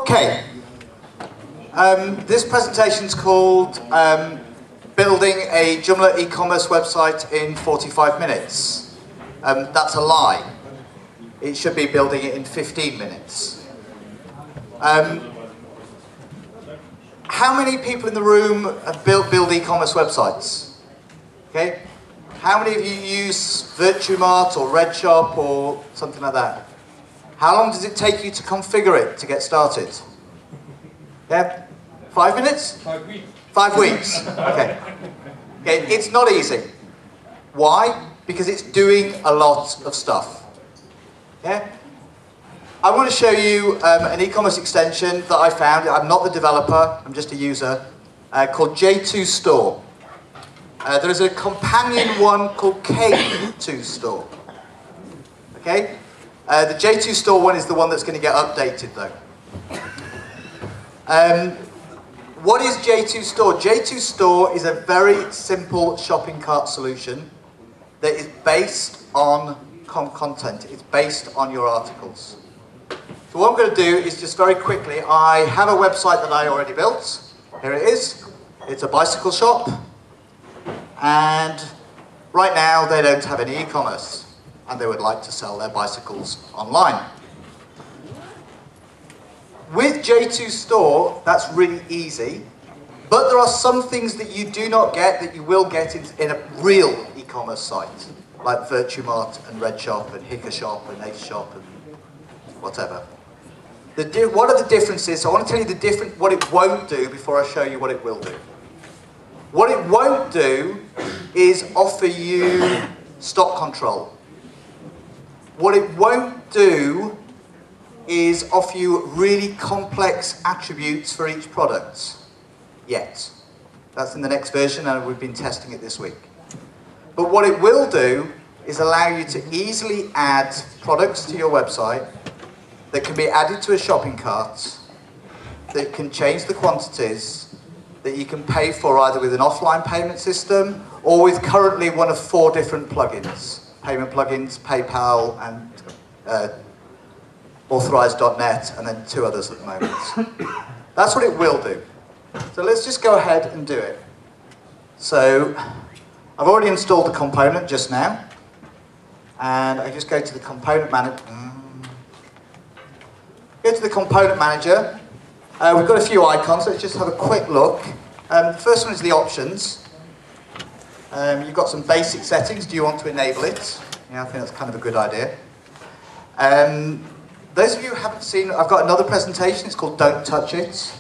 Okay, this presentation is called Building a Joomla e-commerce website in 45 minutes. That's a lie. It should be building it in 15 minutes. How many people in the room have build e-commerce websites? Okay, how many of you use Virtumart or RedShop or something like that? How long does it take you to configure it to get started? Yeah? 5 minutes? 5 weeks. 5 weeks. Okay. Okay. It's not easy. Why? Because it's doing a lot of stuff. Yeah? I want to show you an e-commerce extension that I found. I'm not the developer, I'm just a user, called J2 Store. There is a companion one called K2 Store. Okay? The J2 Store one is the one that's going to get updated though. What is J2 Store? J2 Store is a very simple shopping cart solution that is based on content. It's based on your articles. So what I'm going to do is just very quickly, I have a website that I already built. Here it is. It's a bicycle shop. And right now they don't have any e-commerce. And they would like to sell their bicycles online. With J2 Store, that's really easy, but there are some things that you do not get that you will get in a real e-commerce site, like Virtumart and RedShop and HickerShop and AceShop and whatever. What are the differences? So I want to tell you what it won't do before I show you what it will do. What it won't do is offer you stock control. What it won't do is offer you really complex attributes for each product, yet. That's in the next version and we've been testing it this week. But what it will do is allow you to easily add products to your website that can be added to a shopping cart, that can change the quantities, that you can pay for either with an offline payment system or with currently one of 4 different plugins. Payment plugins, PayPal, and Authorize.net, and then 2 others at the moment. That's what it will do. So let's just go ahead and do it. So I've already installed the component just now, and I just go to the component manager. Go to the component manager. We've got a few icons. Let's just have a quick look. The first one is the options. You've got some basic settings. Do you want to enable it? Yeah, I think that's kind of a good idea. Those of you who haven't seen, I've got another presentation. It's called Don't Touch It,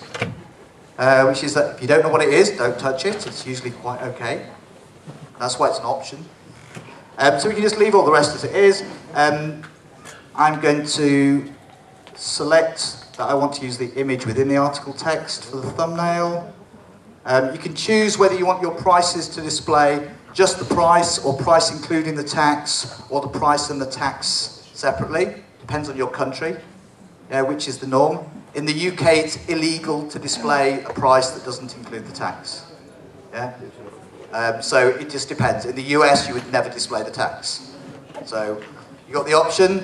which is that if you don't know what it is, don't touch it. It's usually quite okay. That's why it's an option. So we can just leave all the rest as it is. I'm going to select that I want to use the image within the article text for the thumbnail. You can choose whether you want your prices to display just the price, or price including the tax, or the price and the tax separately. Depends on your country, which is the norm. In the UK, it's illegal to display a price that doesn't include the tax. So it just depends. In the US, you would never display the tax. So you've got the option,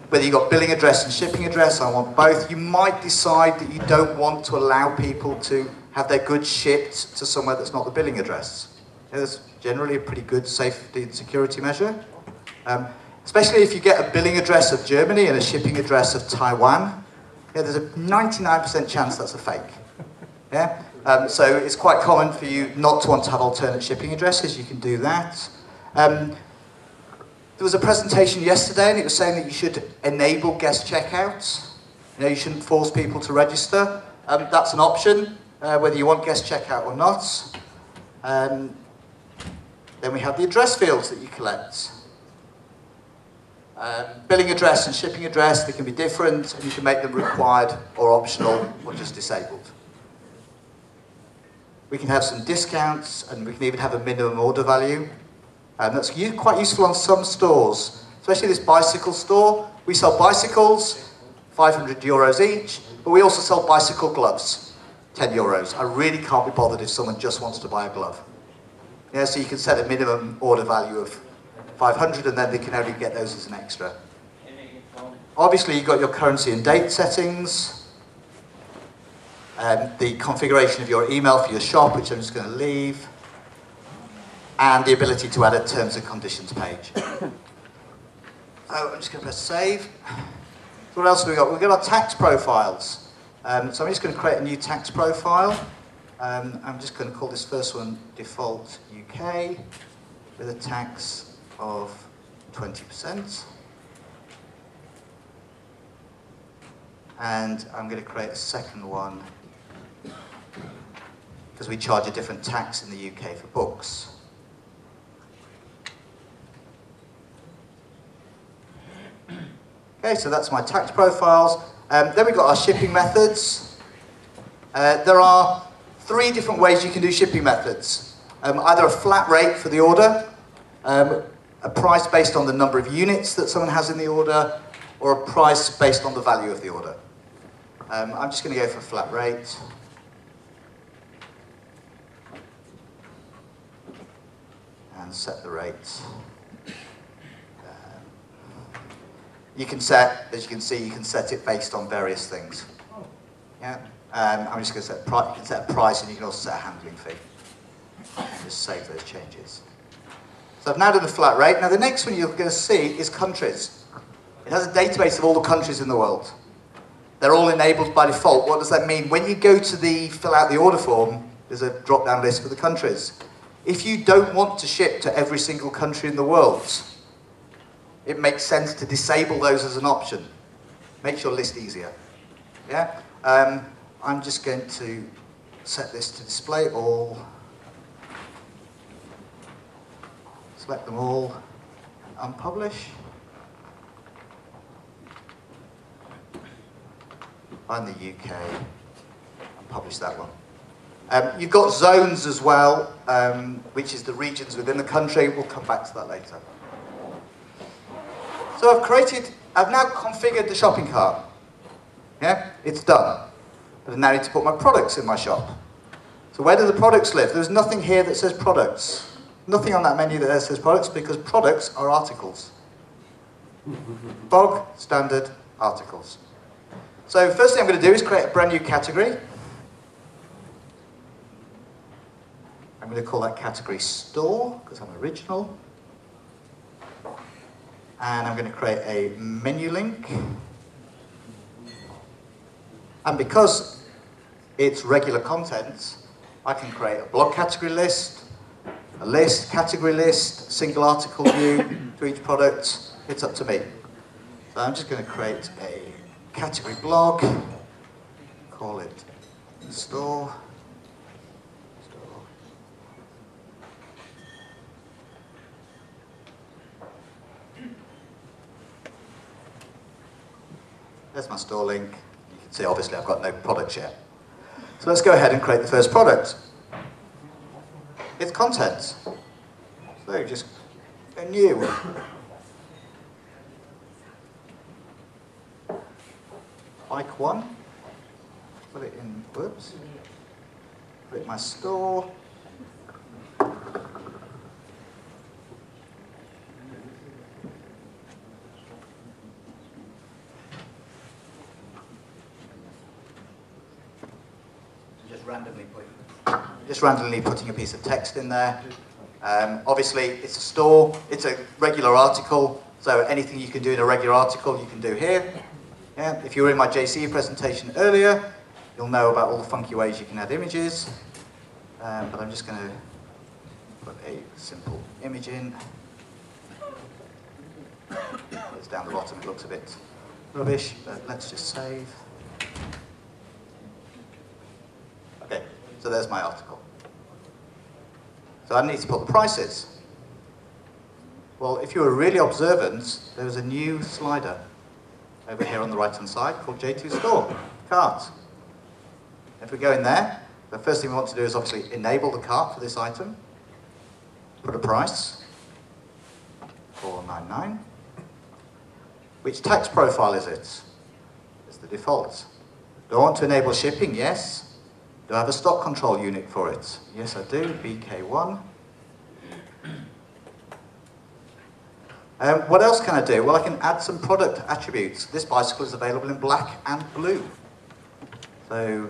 whether you've got billing address and shipping address. I want both. You might decide that you don't want to allow people to have their goods shipped to somewhere that's not the billing address. That's generally a pretty good safety and security measure. Especially if you get a billing address of Germany and a shipping address of Taiwan. There's a 99% chance that's a fake. So it's quite common for you not to want to have alternate shipping addresses. You can do that. There was a presentation yesterday and it was saying that you should enable guest checkouts. You know, you shouldn't force people to register. That's an option, whether you want guest checkout or not. Then we have the address fields that you collect. Billing address and shipping address, they can be different, and you can make them required or optional or just disabled. We can have some discounts, and we can even have a minimum order value. That's quite useful on some stores, especially this bicycle store. We sell bicycles, 500 euros each, but we also sell bicycle gloves, 10 euros. I really can't be bothered if someone just wants to buy a glove. Yeah, so you can set a minimum order value of 500 and then they can only get those as an extra. Obviously you've got your currency and date settings, the configuration of your email for your shop, which I'm just going to leave, and the ability to add a terms and conditions page. I'm just going to press save. So what else have we got? We've got our tax profiles. So I'm just going to create a new tax profile. I'm just going to call this first one Default UK with a tax of 20%. And I'm going to create a second one because we charge a different tax in the UK for books. Okay, so that's my tax profiles. Then we've got our shipping methods. There are 3 different ways you can do shipping methods. Either a flat rate for the order, a price based on the number of units that someone has in the order, or a price based on the value of the order. I'm just going to go for a flat rate. And set the rate. You can set, as you can see, you can set it based on various things. Yeah. I'm just going to set you can set a price, and you can also set a handling fee. And just save those changes. So I've now done the flat rate. Now the next one you're going to see is countries. It has a database of all the countries in the world. They're all enabled by default. What does that mean? When you go to fill out the order form, there's a drop-down list for the countries. If you don't want to ship to every single country in the world, it makes sense to disable those as an option. Makes your list easier. Yeah? I'm just going to set this to display all. Select them all and unpublish. Find the UK and publish that one. You've got zones as well, which is the regions within the country. We'll come back to that later. So I've now configured the shopping cart. Yeah, it's done. But I now need to put my products in my shop. So where do the products live? There's nothing here that says products. Nothing on that menu that says products, because products are articles. Bog standard articles. So first thing I'm going to do is create a brand new category. I'm going to call that category store, because I'm original. And I'm going to create a menu link. And because it's regular content, I can create a blog category list, a list, category list, single article view to each product. It's up to me. So I'm just going to create a category blog, call it store. There's my store link. You can see obviously I've got no products yet. So let's go ahead and create the first product. It's content. So just a new. Bike 1. Put it in, whoops. Put it in my store. Just randomly putting a piece of text in there. Obviously, it's a store, it's a regular article, so anything you can do in a regular article, you can do here. Yeah, if you were in my JCE presentation earlier, you'll know about all the funky ways you can add images. But I'm just going to put a simple image in. It's down the bottom, it looks a bit rubbish, but let's just save. Okay, so there's my article. So I need to put the prices. Well, if you were really observant, there was a new slider over here on the right-hand side called J2 Store, cart. If we go in there, the first thing we want to do is obviously enable the cart for this item, put a price, $4.99. Which tax profile is it? It's the default. Do I want to enable shipping? Yes. Do I have a stock control unit for it? Yes, I do, BK1. What else can I do? Well, I can add some product attributes. This bicycle is available in black and blue. So,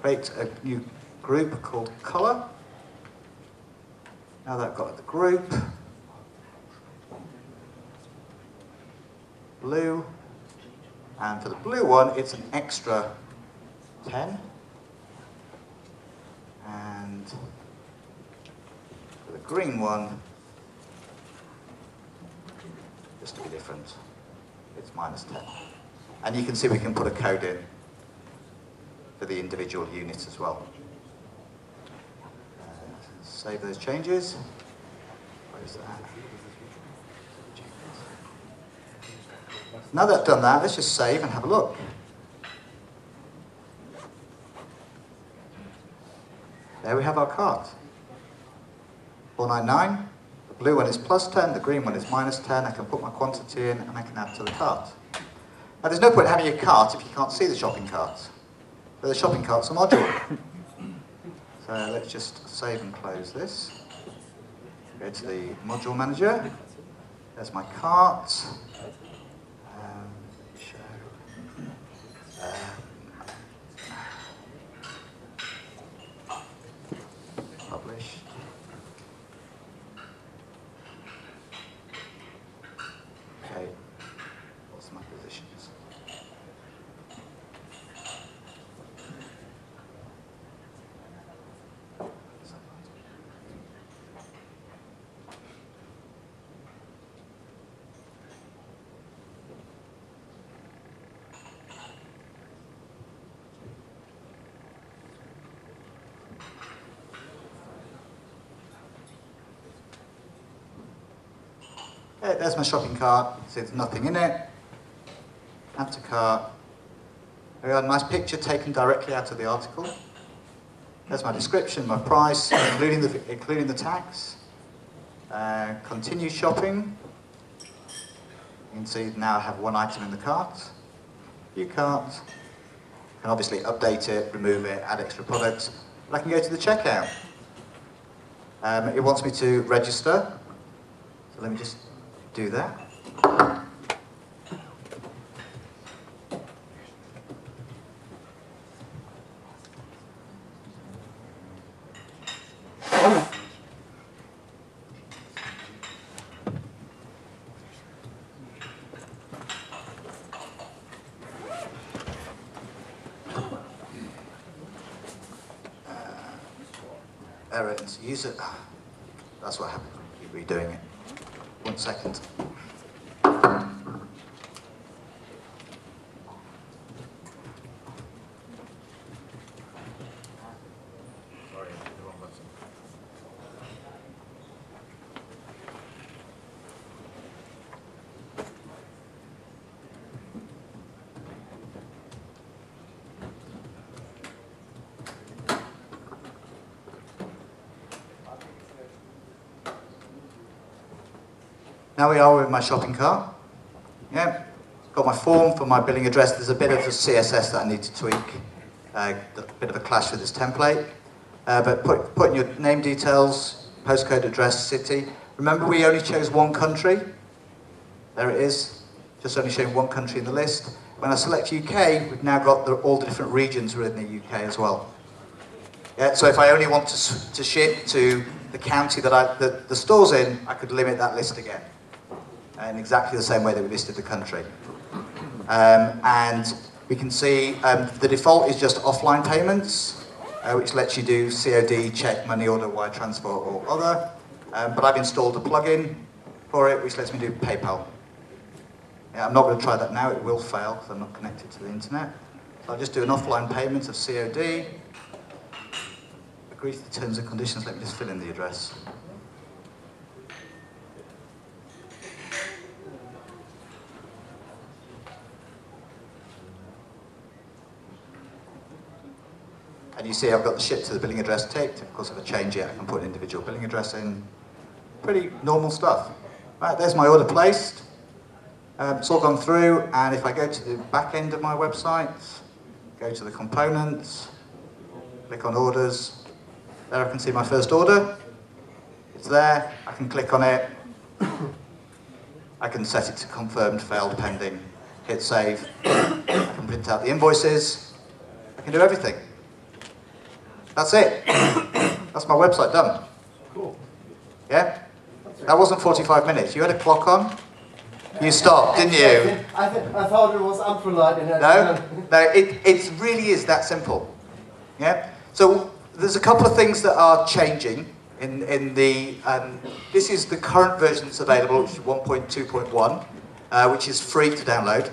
create a new group called colour. Now that I've got the group, blue, and for the blue one, it's an extra 10. And for the green one, just to be different, it's minus 10. And you can see we can put a code in for the individual units as well. Save those changes. Where is that? Now that I've done that, let's just save and have a look. There we have our cart. 499. The blue one is plus 10, the green one is minus 10. I can put my quantity in and I can add to the cart. Now there's no point having a cart if you can't see the shopping cart. But the shopping cart's a module. So let's just save and close this. Go to the module manager. There's my cart. Publish. Okay. What's my positions? Okay, there's my shopping cart. See, there's nothing in it. Add to cart. We got a nice picture taken directly out of the article. There's my description, my price, including the tax. Continue shopping. You can see now I have one item in the cart. View cart. I can obviously update it, remove it, add extra products. But I can go to the checkout. It wants me to register. So let me just do that. Error into user. That's what happened. Keep redoing it. 1 second. Sorry, the wrong button. Now we are with my shopping cart. Yeah, got my form for my billing address. There's a bit of the CSS that I need to tweak. A bit of a clash with this template. But put in your name details, postcode, address, city. Remember we only chose one country. There it is. Just only showing one country in the list. When I select UK, we've now got all the different regions within the UK as well. Yeah, so if I only want to ship to the county that the store's in, I could limit that list again. In exactly the same way that we listed the country. And we can see the default is just offline payments, which lets you do COD, check, money order, wire transfer, or other. But I've installed a plugin for it, which lets me do PayPal. Yeah, I'm not going to try that now, it will fail because I'm not connected to the internet. So I'll just do an offline payment of COD. Agree to the terms and conditions, let me just fill in the address. And you see I've got the ship to the billing address ticked. Of course, if I change it, I can put an individual billing address in. Pretty normal stuff. Right, there's my order placed. It's all gone through, and if I go to the back end of my website, go to the components, click on orders, there I can see my first order. It's there, I can click on it. I can set it to confirmed, failed, pending, hit save. I can print out the invoices. I can do everything. That's it. That's my website done. Cool. Yeah? That wasn't 45 minutes. You had a clock on? You stopped, didn't you? I thought it was ultralight. No, it really is that simple. Yeah? So there's a couple of things that are changing in the, this is the current version that's available, which is 1.2.1, which is free to download.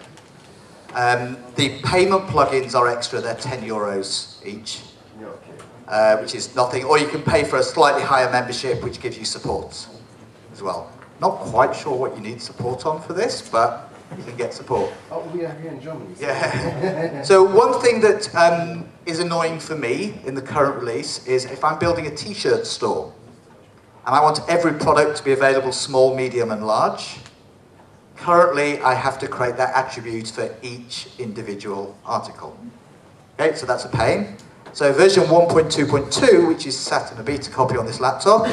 The payment plugins are extra, they're €10 each. Which is nothing, or you can pay for a slightly higher membership which gives you support as well. Not quite sure what you need support on for this, but you can get support. Oh, we are here in Germany. So. Yeah. So one thing that is annoying for me in the current release is if I'm building a t-shirt store and I want every product to be available small, medium and large, currently I have to create that attribute for each individual article. Okay, so that's a pain. So version 1.2.2, which is sat in a beta copy on this laptop,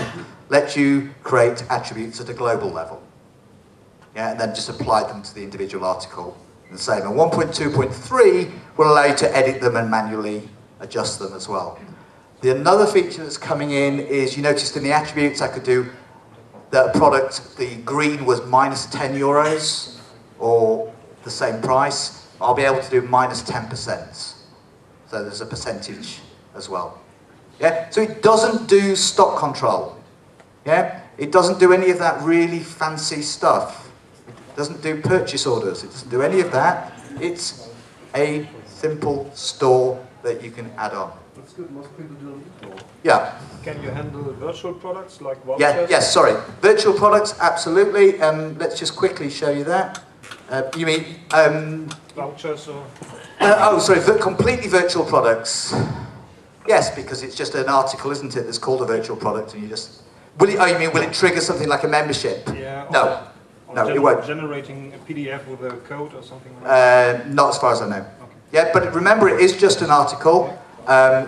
lets you create attributes at a global level. Yeah, and then just apply them to the individual article the same. And 1.2.3 will allow you to edit them and manually adjust them as well. Another feature that's coming in is, you noticed in the attributes I could do that a product, the green was minus €10 or the same price. I'll be able to do minus 10%. So there's a percentage as well. Yeah? So it doesn't do stock control. Yeah? It doesn't do any of that really fancy stuff. It doesn't do purchase orders. It doesn't do any of that. It's a simple store that you can add on. That's good. Most people do it. Yeah. Can you handle virtual products like vouchers? Yeah, yes, sorry. Virtual products, absolutely. Let's just quickly show you that. You mean... vouchers or... oh, sorry, completely virtual products. Yes, because it's just an article, isn't it, that's called a virtual product, and you just... Will it trigger something like a membership? Yeah. No. No, it won't. Generating a PDF with a code or something like that? Not as far as I know. Okay. Yeah, but remember, it is just an article.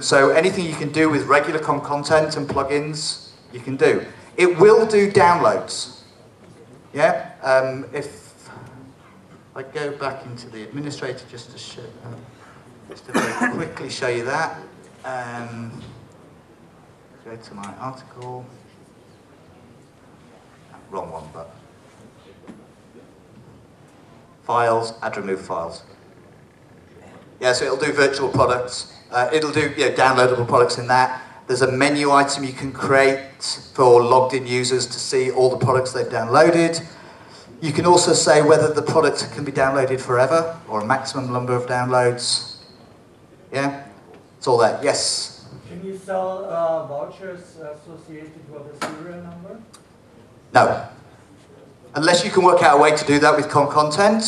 So anything you can do with regular content and plugins, you can do. It will do downloads. Yeah? If I go back into the administrator just to show, just to very quickly show you that. Go to my article. Wrong one, but files, add remove files. Yeah, so it'll do virtual products. It'll do downloadable products in that. There's a menu item you can create for logged in users to see all the products they've downloaded. You can also say whether the product can be downloaded forever or a maximum number of downloads. Yeah, it's all there. Yes? Can you sell vouchers associated with a serial number? No. Unless you can work out a way to do that with content.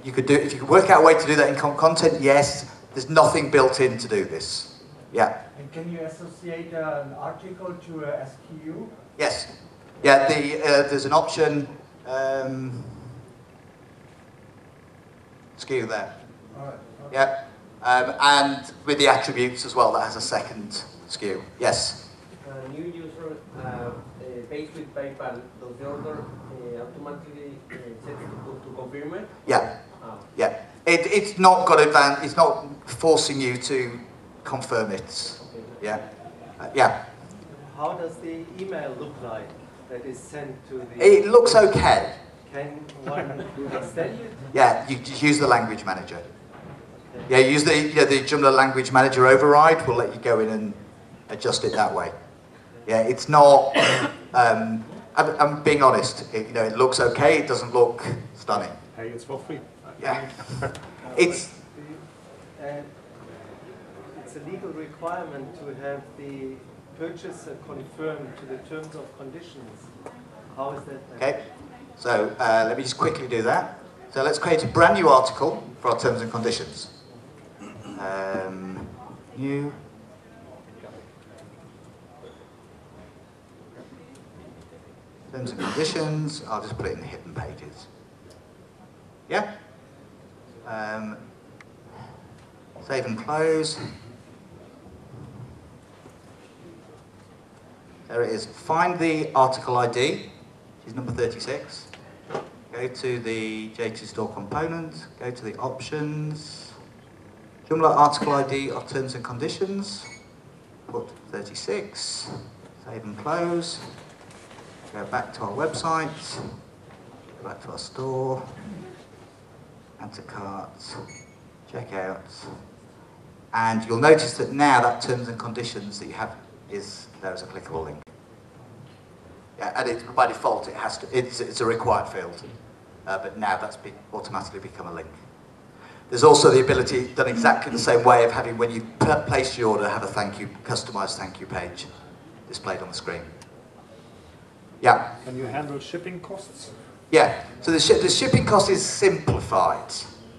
You could do, if you can work out a way to do that in content, yes. There's nothing built in to do this. Yeah. And can you associate an article to a SKU? Yes. Yeah, there's an option, SKU there. All right. Okay. Yeah. And with the attributes as well, that has a second SKU. Yes. New user pays with PayPal. Does the order automatically set to confirm it? Yeah. Yeah. It's not got advanced. It's not forcing you to confirm it. Yeah. Yeah. How does the email look like that is sent to the... It looks okay. Can one extend it? Yeah, you just use the language manager. Yeah, use the Joomla language manager override. Will let you go in and adjust it that way. Yeah, it's not I'm being honest. It looks okay. It doesn't look stunning. Hey, it's for free. Yeah. It's It's a legal requirement to have the purchaser confirm to the terms of conditions. How is that done? okay. So let me just quickly do that. So let's create a brand new article for our terms and conditions. New. Terms and conditions. I'll just put it in the hidden pages. Yeah. Save and close. There it is. Find the article ID, which is number 36. Go to the J2 Store component. Go to the options. Joomla article ID of terms and conditions. Put 36. Save and close. Go back to our website. Go back to our store. Add to cart. Checkout. And you'll notice that now that terms and conditions that you have is there as a clickable link. Yeah, and by default it has to. It's a required field, but now that's automatically become a link. There's also the ability, done exactly the same way, of having when you place your order, have a customized thank you page displayed on the screen. Yeah. Can you handle shipping costs? Yeah. So the shipping cost is simplified.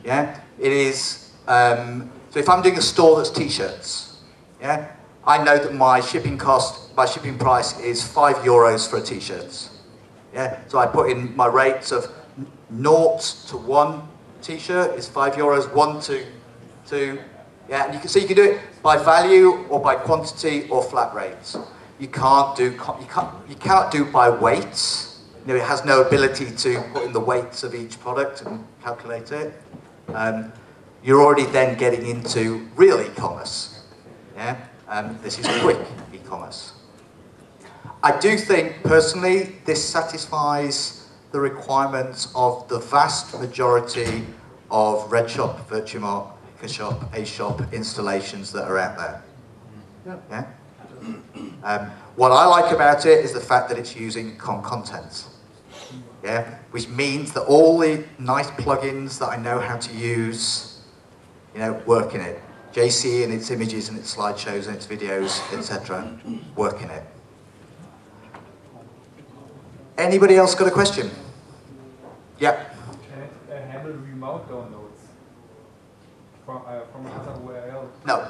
Yeah. It is. So if I'm doing a store that's t-shirts, yeah, I know that my shipping price is €5 for a t-shirt. Yeah, so I put in my rates of 0 to 1 t-shirt is €5, 1 to 2, yeah, and you can do it by value or by quantity or flat rates. You cannot do it by weights. It has no ability to put in the weights of each product and calculate it. You're already then getting into real e-commerce. Yeah? This is quick e-commerce. I do think, personally, this satisfies the requirements of the vast majority of RedShop, Virtumark, Shop, A-Shop installations that are out there. Yeah? What I like about it is the fact that it's using content. Yeah? Which means that all the nice plugins that I know how to use, work in it. JC and its images and its slideshows and its videos, etc., work in it. Anybody else got a question? Yeah. Can it handle remote downloads from another URL? No.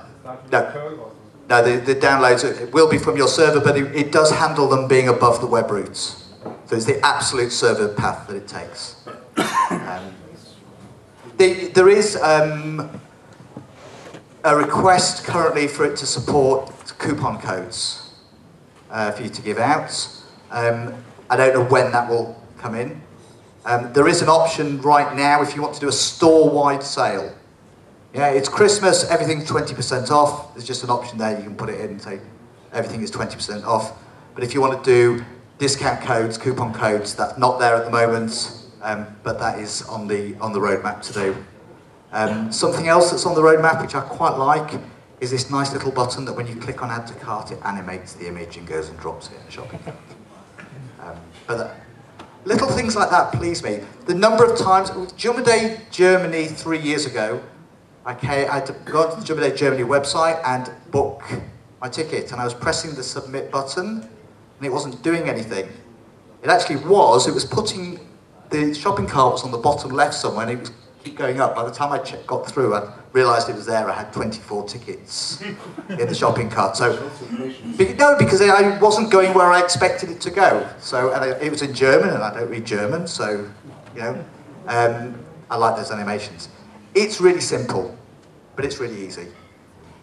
No, the downloads will be from your server, but it does handle them being above the web routes. So it's the absolute server path that it takes. There is a request currently for it to support coupon codes for you to give out. I don't know when that will come in. There is an option right now if you want to do a store-wide sale. Yeah, it's Christmas, everything's 20% off. There's just an option there, you can put it in and say everything is 20% off. But if you want to do discount codes, coupon codes, that's not there at the moment, but that is on the roadmap to do. Something else that's on the roadmap, which I quite like, is this nice little button that when you click on Add to Cart, it animates the image and goes and drops it in the shopping cart. Little things like that please me. The number of times, Joomla Day Germany 3 years ago, I had to go to the Joomla Day Germany website and book my ticket, and I was pressing the submit button, and it wasn't doing anything. It actually was, it was putting, the shopping cart was on the bottom left somewhere, and it was keep going up. By the time I got through, I realised it was there. I had 24 tickets in the shopping cart. So, no, because I wasn't going where I expected it to go. So, and it was in German, and I don't read German, so, I like those animations. It's really simple, but it's really easy.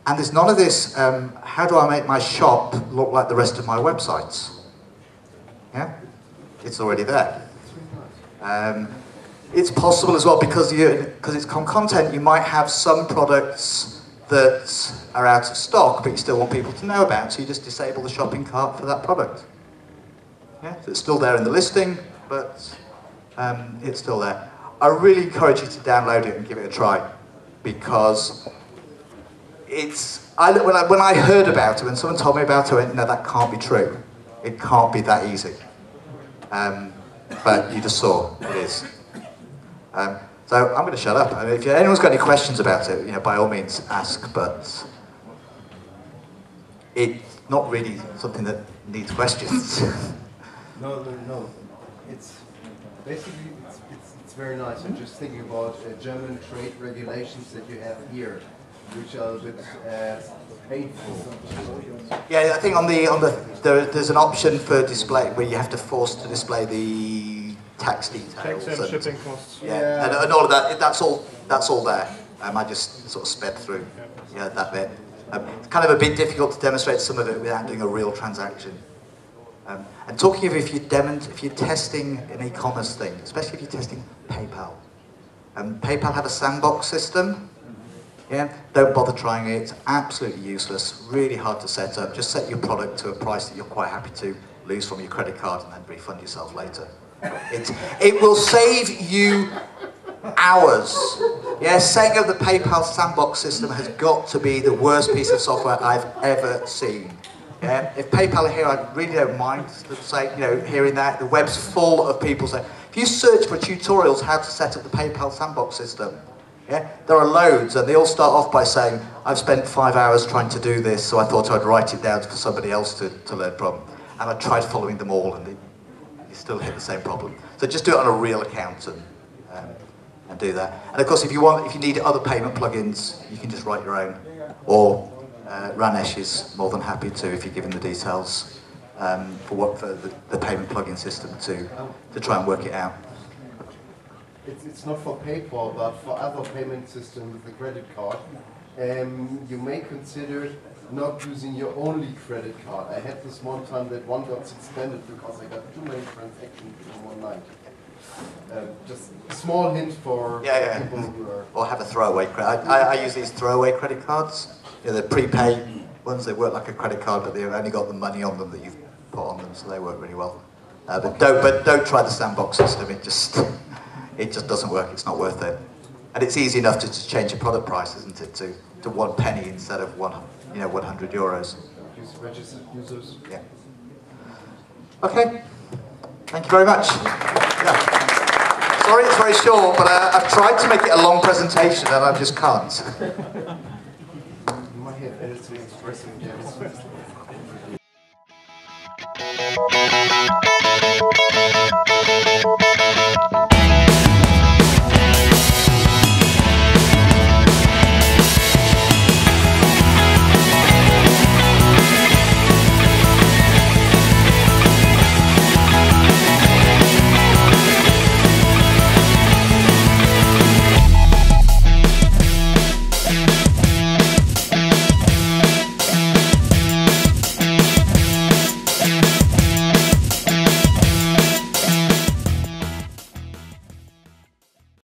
And there's none of this, how do I make my shop look like the rest of my websites? Yeah? It's already there. It's possible as well, because it's content, you might have some products that are out of stock, but you still want people to know about, so you just disable the shopping cart for that product. Yeah, so it's still there in the listing, but it's still there. I really encourage you to download it and give it a try, because when I heard about it, when someone told me about it, I went, no, that can't be true. It can't be that easy. But you just saw it is. So I'm going to shut up. I mean, if anyone's got any questions about it, you know, by all means ask. But it's not really something that needs questions. No. It's basically it's very nice. I'm just thinking about German trade regulations that you have here, which are a bit painful. Yeah, I think there's an option for display where you have to force to display the tax details Tax and shipping costs. Yeah. And all of that. That's all there. I just sort of sped through that bit. It's kind of a bit difficult to demonstrate some of it without doing a real transaction. And talking of if you're testing an e-commerce thing, especially if you're testing PayPal. PayPal have a sandbox system. Yeah, don't bother trying it. It's absolutely useless. Really hard to set up. Just set your product to a price that you're quite happy to lose from your credit card and then refund yourself later. It will save you hours. Yeah, setting up the PayPal sandbox system has got to be the worst piece of software I've ever seen. Yeah, if PayPal are here, I really don't mind hearing that. The web's full of people saying, if you search for tutorials how to set up the PayPal sandbox system, yeah, there are loads, and they all start off by saying, I've spent 5 hours trying to do this, so I thought I'd write it down for somebody else to learn from. And I tried following them all, and you still hit the same problem. So just do it on a real account and do that. And of course, if you need other payment plugins, you can just write your own. Or Ranesh is more than happy to, if you're given the details, for the payment plugin system to try and work it out. It's not for PayPal, but for other payment systems with the credit card. You may consider not using your only credit card. I had this one time that one got suspended because I got too many transactions in one night. Just a small hint for people who are... Or have a throwaway credit. I use these throwaway credit cards. They're prepaid ones. They work like a credit card, but they've only got the money on them that you've put on them, so they work really well. But don't try the sandbox system. It just doesn't work. It's not worth it. And it's easy enough to just change your product price, isn't it, to 1 penny instead of 100 euros. Use registered users. Yeah. Okay. Thank you very much. Yeah. Sorry it's very short, but I've tried to make it a long presentation and I just can't. You might have edits to express it,